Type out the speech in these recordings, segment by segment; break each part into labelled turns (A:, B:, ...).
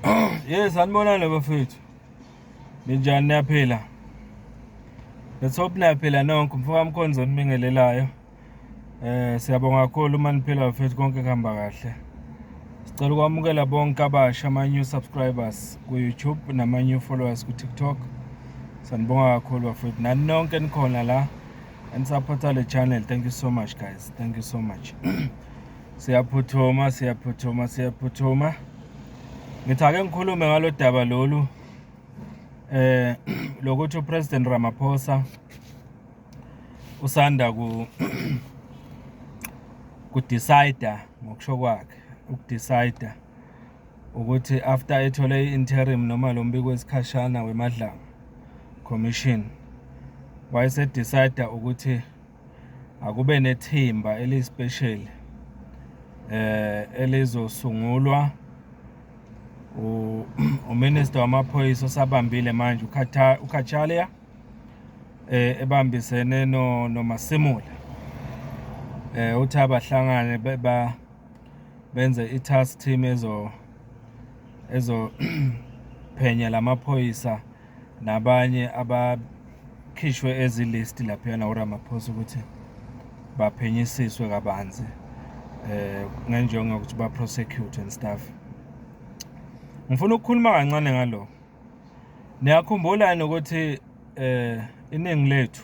A: Yes, sanibonani bafethu. Ninjani niyaphila? Let's hope niyaphila nonke mfowethu wamkhonzo onibingelelayo. Siyabonga kakhulu uma niphila bafethu konke kuhamba kahle. Sicela ukwamukela bonke abasha ama-new subscribers ku-YouTube nama-new followers ku-TikTok. Sanibonga kakhulu bafethu. Nani nonke nikhona la and supporta le channel. Thank you so much guys. Thank you so much. Siyaphuthuma. Ngithi ake ngikhulume ngalo daba lolu lokuthi uPresident Ramaphosa usanda ku decide ngokusho kwakhe ukudecide ukuthi after ethole interim noma lo mbiko wesikhashana wemadlanga commission wayese decide ukuthi akube nethimba elispecial elizosungulwa uMinister wamaphoyisa osabambile manje uKhatshaliya ebambisene noMasimula uthi abahlangane benze i-task team ezo phenya lamaphoyisa nabanye abakhishwe ezilist lapha na uRamaphosa ukuthi baphenyisiswe kabanzi ngenjongo ukuthi ba prosecute and stuff. Ngifuna ukukhuluma kancane ngalo. Niyakhumbula ukuthi iningi lethu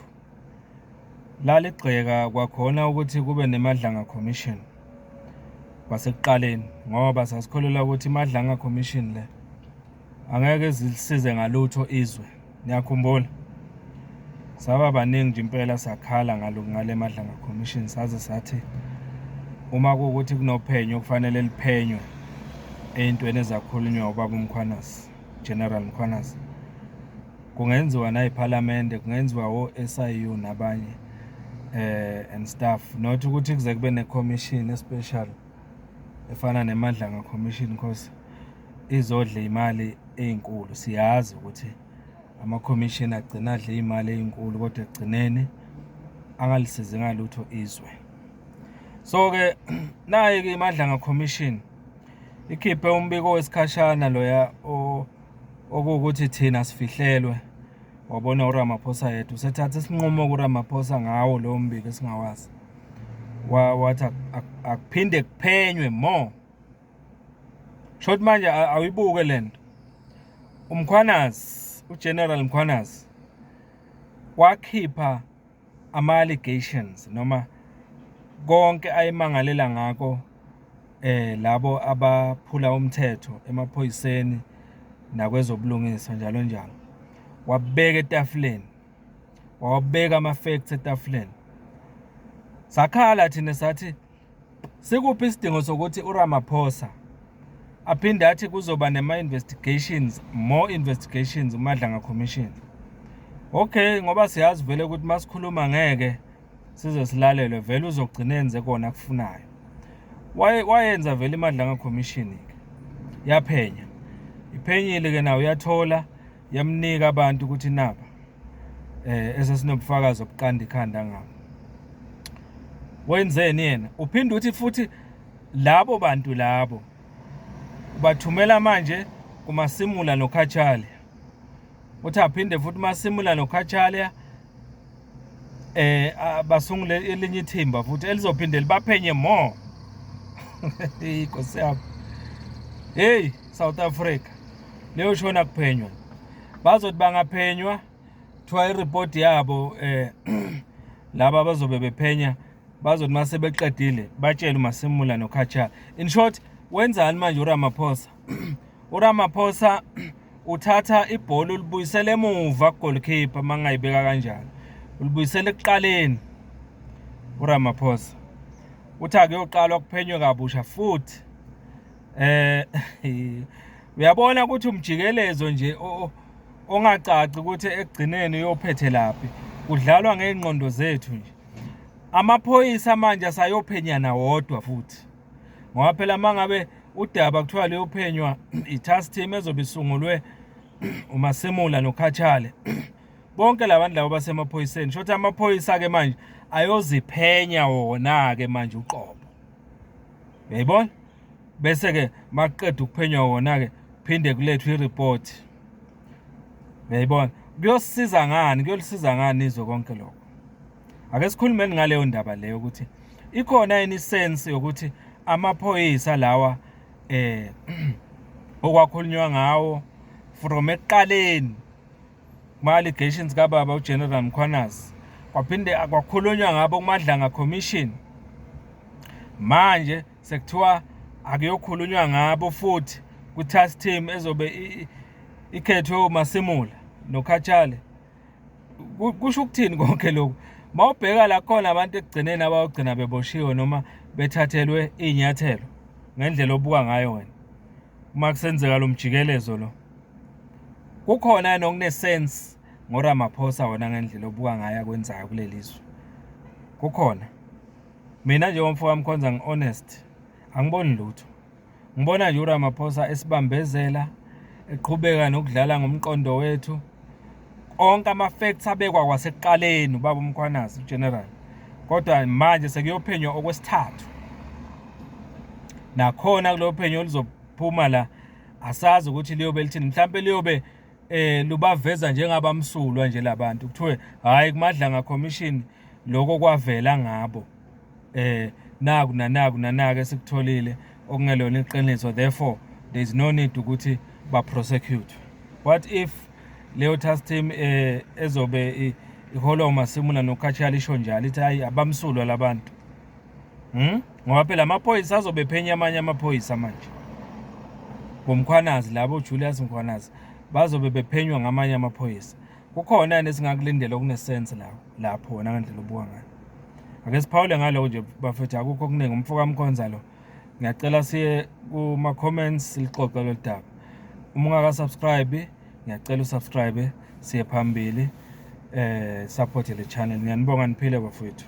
A: laligxeka kwakhona ukuthi kube nemadlanga commission kwasekuqaleni ngoba sasikholelwa ukuthi imadlanga commission le angeke zisize ngalutho izwe. Niyakhumbula saba baningi nje impela sakhala ngale madlanga commission saze sathi uma ukuthi kunophenyo kufanele liphenywe eyintweni ezakhulunywa ubaba uMkhwanazi General Mkhwanazi kungenziwa na iParliament kungenziwa o-SIU nabanye and stuff not ukuthi kuze kube ne-commission especial efana nemadlanga commission because izodla imali ezinkulu. Siyazi ukuthi ama-commission agcina adla imali ezinkulu kodwa egcineni angalisizi ngalutho izwe. So ke naye ke imadlanga commission ikhiphe umbiko wesikhashana loya okuthi thina sifihlelwe wabona uRamaphosa yethu sethatha isinqumo kuRamaphosa ngawo lo mbiko esingawazi wathi akuphinde kuphenywe more. Short manje awibuke lento uMkhwanazi uGeneral Mkhwanazi wakhipha ama-allegations noma konke ayimangalela ngako labo abaphula umthetho emaphoyiseni nakwezobulungiswa njalo njalo wabeka etafuleni wabeka ama-facts etafuleni. Sakhala thina sathi sikuphi isidingo sokuthi uRamaphosa aphinde athi kuzoba nema-investigations more investigations umadlanga commission. Okay ngoba siyazi vele ukuthi masikhuluma ngeke size silalelwe vele uzogcina enze kona kufunayo. Wayenza vele imadlanga commission yaphenya iphenyile ke nawo yathola yamnika abantu ukuthi naba esesinobufakazi obuqanda ikhanda ngabo. Wenzeni yena uphinde uthi futhi labo bantu labo bathumela manje kuMasimula noKhatshaliya uthi aphinde futhi uMasimula noKhatshaliya basungule elinye ithimba futhi elizophinde libaphenye more. Inkosi yami. Hey South Africa leyo shona kuphenywa bazothi bangaphenywa thiwa ireport yabo laba bazobe bephenya bazothi mase beqedile batshela uMasimula noKhatshaliya. In short wenzani manje uRamaphosa? uRamaphosa uthatha ibhola ulibuyisele emuva ku-goalkeeper mangayibeka kanjalo ulibuyisele ekuqaleni uRamaphosa uthi akuyoqalwa kuphenywe kabusha futhi uyabona ukuthi umjikelezo nje ongacaci ukuthi ekugcineni uyophethe laphi kudlalwa ngezingqondo zethu nje. Amaphoyisa manje asayophenyana wodwa futhi ngoba phela mangabe udaba kuthiwa leyophenywa i-task team ezobe isungulwe uMasimula noKhatshaliya bonke labantu labo basemaphoyiseni shothi amaphoyisa ke manje ayoziphenya wona ke manje uqobo. Uyayibona? Bese ke maqedwe ukuphenywa wona ke phinde kulethwe ireport. Uyayibona? Kuyosiza ngani? Kuyolisiza ngani izwe konke lokho? Ake sikhulumeni ngaleyo ndaba leyo ukuthi ikhona yini sense yokuthi amaphoyisa lawa okwakhulunywa ngawo from eqaleni kuma allegations kababa uGeneral Mkhwanazi kwaphinde akwakhulunywa ngabo kuMadlanga Commission, manje sekuthiwa akuyokhulunywa ngabo futhi ku-task team ezobe ikhethwe uMasimula noKhatshale. Kusho ukuthini konke lokhu? Mawubheka la khona abantu ekugcineni abawugcina beboshiwe noma bethathelwe inyathelo ngendlela obuka ngayo wena. Uma kusenzeka lo mjikelezo lo, kukhona nokunesense ngoRamaphosa wona ngendlela obuka ngayo akwenzayo kulelizwe. Kukhona. Mina nje womfowethu wamkhonza ngi-honest, angiboni lutho. Ngibona nje uRamaphosa esibambezela, eqhubeka nokudlala ngomqondo wethu. Onke ama-facts abekwa kwasekuqaleni ubaba uMkhwanazi uGeneral. Kodwa manje sekuyophenywa okwesithathu. Nakhona kulo phenyo lizophuma la asazi ukuthi liyobe lithini. Mhlambe liyobe lubaveza njengabamsulwa nje labantu. Kuthiwe hayi kuMadlanga Commission lokho kwavela ngabo. Naku nanaka esikutholile okungelona iqiniso, therefore there is no need ukuthi ba prosecute. What if leyo task team ezobe iholwa uMasimula noKhatshale isho njalo ithi hayi abamsulwa labantu? Ngoba phela amaphoyisa azobe phenya amanye amaphoyisa manje. BoMkhwanazi labo Julius Mkhwanazi bazobe bephenywa ngamanye amaphoyisa. Kukhona yini esingakulindela okunesense lapho wona ngendlela obuka ngayo. Ake siphawule ngaloko nje bafethu, akukho okuningi. Umfoka Mkhonza lo, ngiyacela siye kuma comments silixoxe lo daba. Uma ungaka subscribe ngiyacela usubscribe siye phambili support le channel. Ngiyanibonga, niphile bafethu.